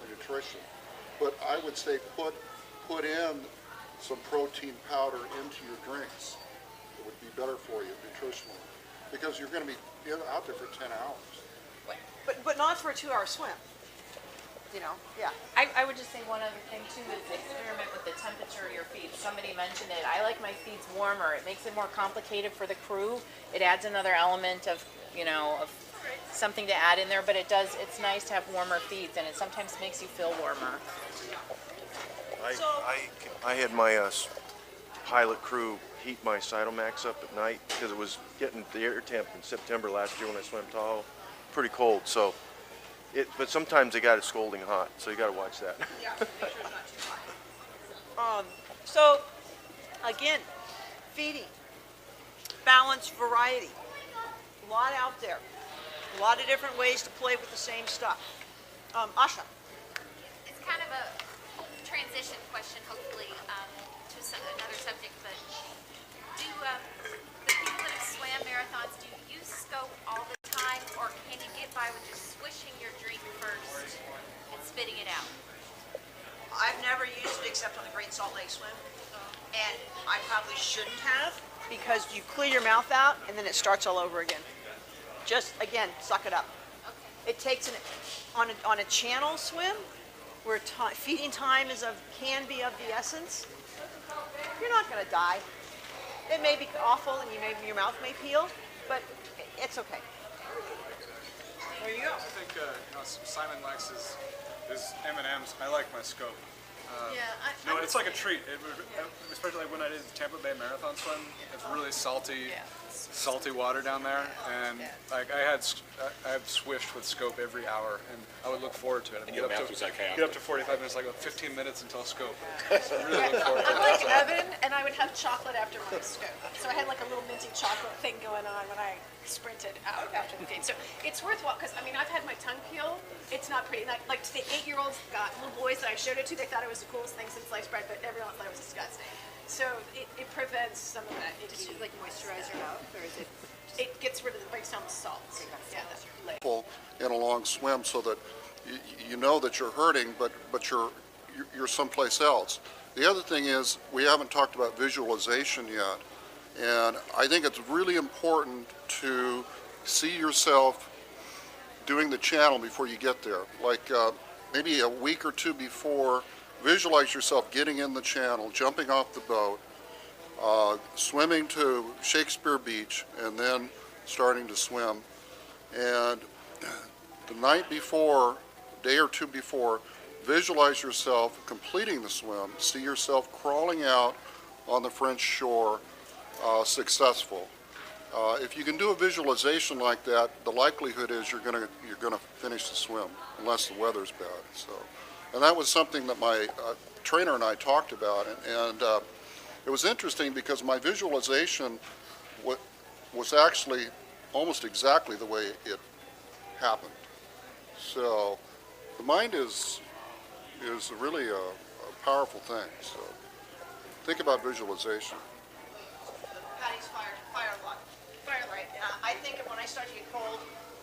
nutrition. But I would say put in some protein powder into your drinks. It would be better for you nutritionally, because you're going to be out there for 10 hours. But not for a 2 hour swim. Yeah. I would just say one other thing too is experiment with the temperature of your feet. Somebody mentioned it. I like my feet warmer. It makes it more complicated for the crew. It adds another element of something to add in there, but it's nice to have warmer feet, and it sometimes makes you feel warmer. I had my pilot crew heat my Cytomax up at night because it was getting the air temp in September last year when I swam Tahoe, pretty cold. So, but sometimes they got it scalding hot, so you got to watch that. Yeah, make sure it's not too hot. So, again, feeding, balance, variety, a lot out there, a lot of different ways to play with the same stuff. Asha. It's kind of a transition question, hopefully, to another subject, but do the people that have swam marathons, do you use scope all the time, or can you get by with just swishing your drink first and spitting it out? I've never used it except on the Great Salt Lake swim, and I probably shouldn't have, because you clear your mouth out and then it starts all over again. Just, again, suck it up. Okay. It takes on a channel swim, where feeding time can be of the essence, you're not going to die. It may be awful and your mouth may peel, but it's okay. There you go. I think Simon likes his M&Ms. I like my scope. It's like a treat. Especially when I did the Tampa Bay Marathon swim. It's really salty water down there, and I have swished with scope every hour, and I would look forward to it. I mean, get up to 45 minutes, 15 minutes until scope. So I really look forward to it. I'm like Evan, and I would have chocolate after my scope. So I had like a little minty chocolate thing going on when I sprinted out after the game. So it's worthwhile, because I've had my tongue peel. It's not pretty. Like to the 8-year-olds, little boys that I showed it to, they thought it was the coolest thing since sliced bread, but everyone thought it was disgusting. So it prevents some of that. Does it moisturize your mouth, or is it? It gets rid of breaks down the salts. Yeah, that's later. In a long swim, so that you know that you're hurting, but you're someplace else. The other thing is, we haven't talked about visualization yet, and I think it's really important to see yourself doing the channel before you get there. Like maybe a week or two before, visualize yourself getting in the channel, jumping off the boat, swimming to Shakespeare Beach, and then starting to swim. And the night before, day or two before, visualize yourself completing the swim. See yourself crawling out on the French shore, successful. If you can do a visualization like that, the likelihood is you're gonna finish the swim, unless the weather's bad. So, and that was something that my trainer and I talked about, and it was interesting because my visualization was actually almost exactly the way it happened. So, the mind is really a powerful thing. So, think about visualization. Patty's fire log. Right. I think when I start to get cold,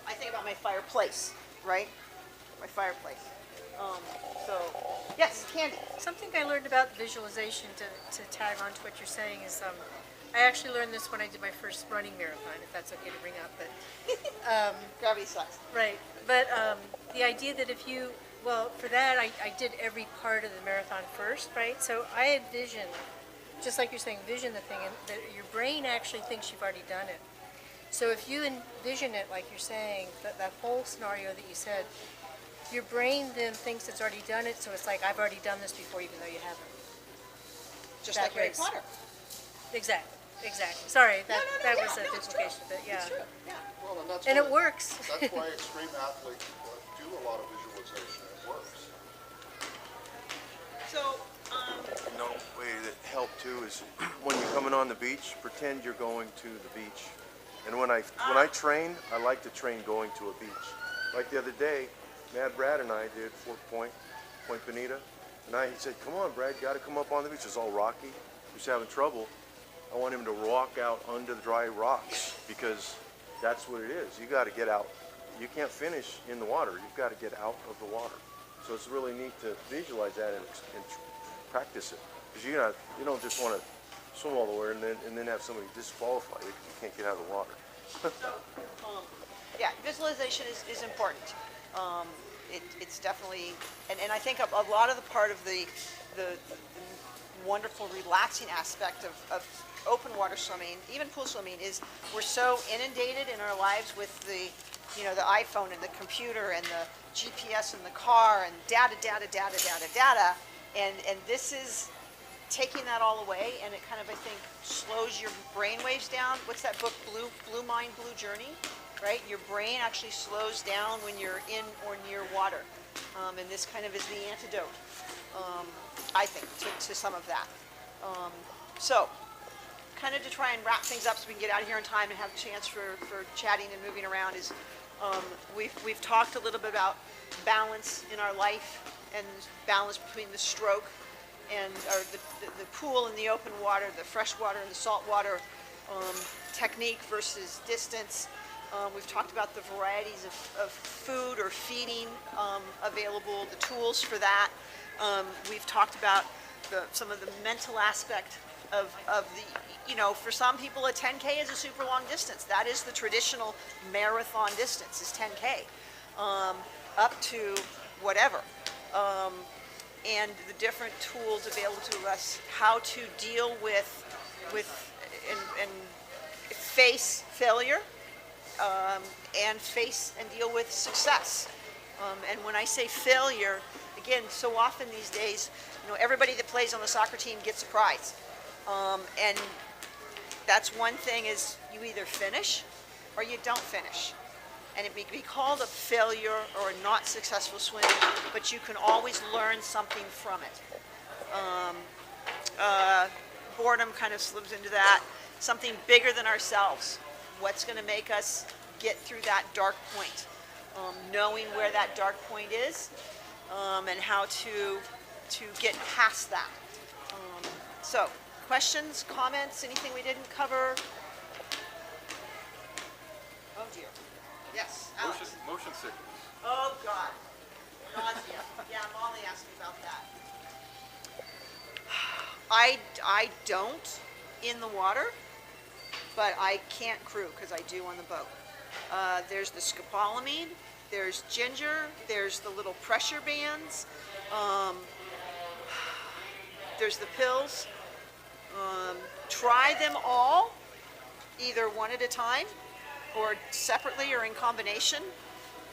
I think about my fireplace, right? My fireplace. So, yes, Candy. Something I learned about visualization to tag on to what you're saying is, I actually learned this when I did my first running marathon, if that's okay to bring up, but. Gravity sucks. Right, but the idea that if you, well, for that, I did every part of the marathon first, right? So I had vision, just like you're saying, vision the thing, and that your brain actually thinks you've already done it. So if you envision it, like you're saying, that whole scenario that you said, your brain then thinks it's already done it, so it's like, I've already done this before, even though you haven't. Just like Harry Potter. Exactly. Sorry, that was a it's duplication, true. but yeah. It's true. Yeah. Well, and that's And why, it works. That's why extreme athletes do a lot of visualization. It works. So, No way that help too is when you're coming on the beach, pretend you're going to the beach. And when I train, I like to train going to a beach. Like the other day, Mad Brad and I did Point Bonita, and he said, "Come on, Brad, you got to come up on the beach." It's all rocky. He was having trouble. I want him to walk out under the dry rocks because that's what it is. You got to get out. You can't finish in the water. You've got to get out of the water. So it's really neat to visualize that and practice it, because you don't just want to swim all the way and then have somebody disqualify you because you can't get out of the water. yeah, visualization is important. It's definitely, and I think a lot of the part of the wonderful relaxing aspect of open water swimming, even pool swimming, is we're so inundated in our lives with the iPhone and the computer and the GPS in the car and data, and this is taking that all away, and it kind of, I think, slows your brain waves down. What's that book, Blue Mind, Blue Journey, right? Your brain actually slows down when you're in or near water, and this kind of is the antidote, I think, to some of that. So, kind of to try and wrap things up so we can get out of here in time and have a chance for chatting and moving around is, we've talked a little bit about balance in our life and balance between the stroke and the pool and the open water, the fresh water and the salt water, technique versus distance. We've talked about the varieties of food or feeding available, the tools for that. We've talked about some of the mental aspect of the, for some people a 10K is a super long distance. That is the traditional marathon distance, is 10K, up to whatever. And the different tools available to us, how to deal with and face failure, and face and deal with success. And when I say failure, again, so often these days, everybody that plays on the soccer team gets a prize. And that's one thing, is you either finish or you don't finish. And it may be called a failure or a not successful swim, but you can always learn something from it. Boredom kind of slips into that. Something bigger than ourselves. What's going to make us get through that dark point? Knowing where that dark point is, and how to get past that. So, questions, comments, anything we didn't cover? Oh dear. Yes, Alex. Motion sickness. Oh God. Nausea. Yeah, Molly asked me about that. I don't in the water, but I can't crew because I do on the boat. There's the scopolamine, there's ginger, there's the little pressure bands, there's the pills. Try them all, either one at a time or separately or in combination.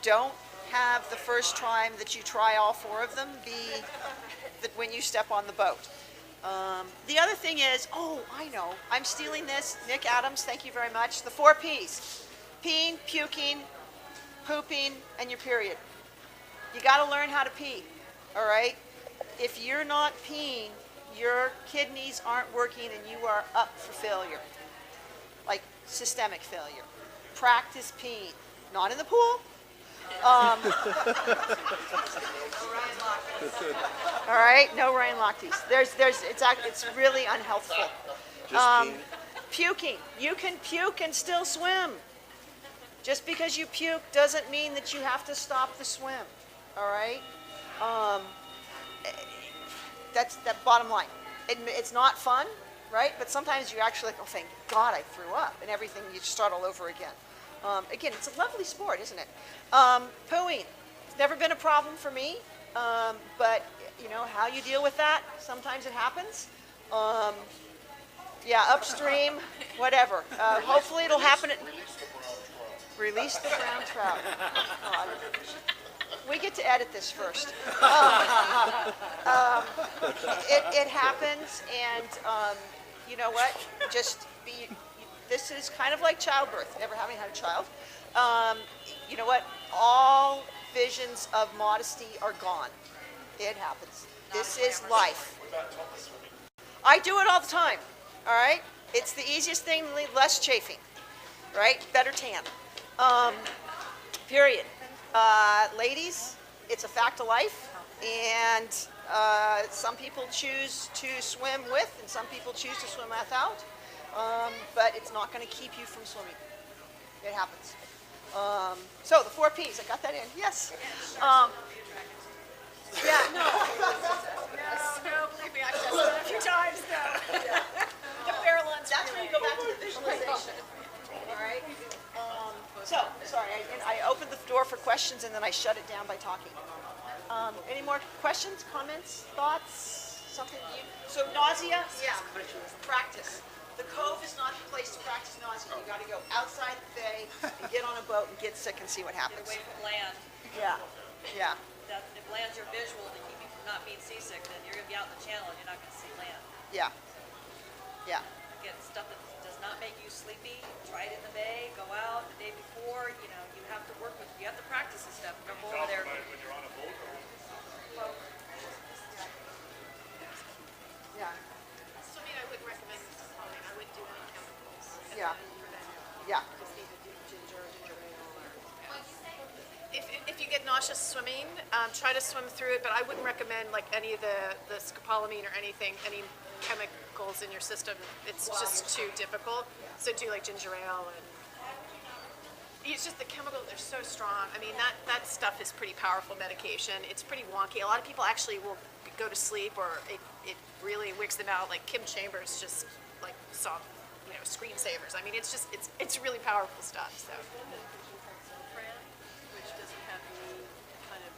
Don't have the first time that you try all 4 of them be that when you step on the boat. The other thing is, oh, I know, I'm stealing this. Nick Adams, thank you very much. The 4 Ps: peeing, puking, pooping, and your period. You got to learn how to pee, all right? If you're not peeing, your kidneys aren't working and you are up for failure, like systemic failure. Practice peeing, not in the pool. All right, no Ryan Lochte. It's really unhealthful. Puking, you can puke and still swim. Just because you puke doesn't mean that you have to stop the swim. All right. That's that bottom line. It's not fun, right? But sometimes you actually like, oh, thank God I threw up, and everything, you just start all over again. Again, it's a lovely sport, isn't it? Pooing, it's never been a problem for me, but you know how you deal with that. Sometimes it happens. Yeah, upstream, whatever. Hopefully it'll happen. Release the brown trout. God. We get to edit this first. It happens, and you know what? Just be. This is kind of like childbirth. Never having had a child. You know what? All visions of modesty are gone. It happens. This is life. I do it all the time. All right. It's the easiest thing. Less chafing. Right. Better tan. Period. Ladies, it's a fact of life, and some people choose to swim with, and some people choose to swim without, but it's not going to keep you from swimming. It happens. So the 4 Ps, I got that in. Yes. Yeah. No. No, believe me, I've done it a few times though. The barrel runs. That's when you go back to the visualization. All right. So, sorry, I opened the door for questions and then I shut it down by talking. Any more questions, comments, thoughts, something you? So nausea, yeah, practice. The cove is not the place to practice nausea. You got to go outside the bay and get on a boat and get sick and see what happens. Get away from land. Yeah, yeah, If land's your visual to keep you from not being seasick, then you're going to be out in the channel and you're not going to see land. yeah, yeah. Get stuff that does not make you sleepy, try it in the bay, go out the day before, you know, you have to work with, you have to practice this stuff, don't go over there. When you're on a boat or? Yeah. Swimming, I wouldn't recommend swimming. I wouldn't do any chemicals. Yeah. Yeah. Just need to do ginger ale, or. If you get nauseous swimming, try to swim through it, but I wouldn't recommend like any of the scopolamine or anything, any chemicals in your system. It's just too difficult. So do like ginger ale, and it's just the chemicals, they're so strong. I mean, that stuff is pretty powerful medication. It's pretty wonky. A lot of people actually will go to sleep, or it really wicks them out. Like Kim Chambers just like saw, you know, screensavers. I mean, it's really powerful stuff. So. Which doesn't have any kind of,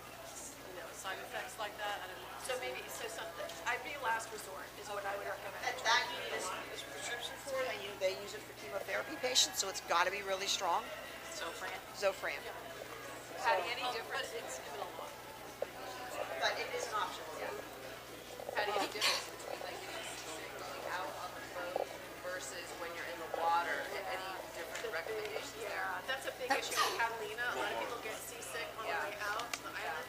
you know, side effects like that. I don't know. So maybe, something, I'd be last resort is what I would recommend. That you need a prescription for it. They use it for chemotherapy patients, so it's got to be really strong. Zofran. Patty, any difference? It's But it is an option. Yeah. Patty, any difference between like going out on the boat versus when you're in the water? Any different recommendations there? Yeah, that's a big issue with Catalina. A lot of people get seasick on the way out to the island.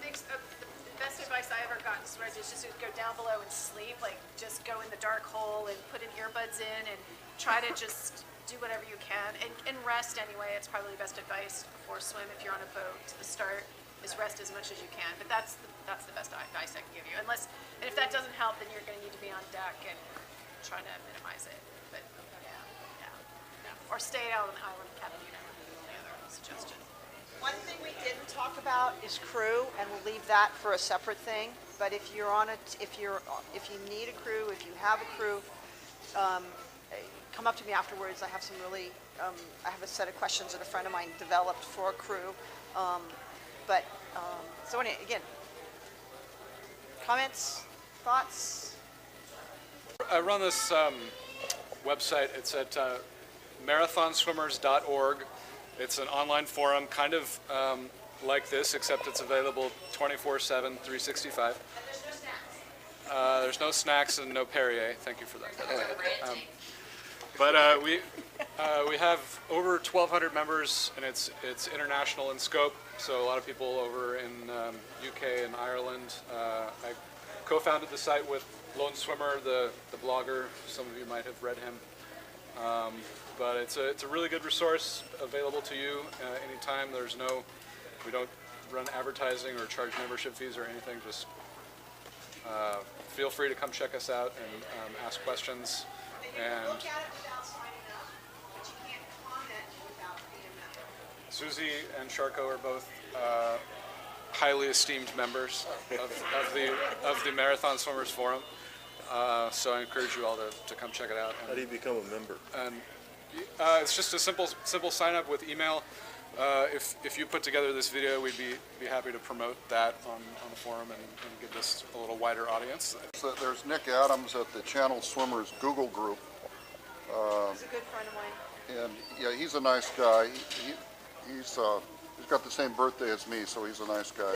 The best advice I ever got is just to go down below and sleep. Like just go in the dark hole and put in earbuds in and try to just do whatever you can and rest anyway. It's probably the best advice before swim if you're on a boat to the start is rest as much as you can. But that's the best advice I can give you. And if that doesn't help, then you're going to need to be on deck and try to minimize it. But yeah. Or stay out on the island of Catalina would be the only other suggestion. One thing we didn't talk about is crew, and we'll leave that for a separate thing. But if you're on if you need a crew, if you have a crew, come up to me afterwards. I have some really, I have a set of questions that a friend of mine developed for a crew. So anyway, again, comments, thoughts? I run this website. It's at marathonswimmers.org. It's an online forum, kind of like this, except it's available 24/7, 365. There's no snacks and no Perrier. Thank you for that. But we have over 1,200 members, and it's international in scope. So a lot of people over in UK and Ireland. I co-founded the site with Lone Swimmer, the blogger. Some of you might have read him. But it's a really good resource available to you anytime. We don't run advertising or charge membership fees or anything. Just feel free to come check us out and ask questions. And Look at it without signing up, but you can't comment without being a member. Suzie and Sharko are both highly esteemed members of the Marathon Swimmers Forum. So I encourage you all to come check it out. How do you become a member? And it's just a simple sign up with email. If you put together this video, we'd be happy to promote that on the forum and give this a little wider audience. So there's Nick Adams at the Channel Swimmers Google group. He's a good friend of mine. And yeah, he's a nice guy. He's got the same birthday as me, so he's a nice guy.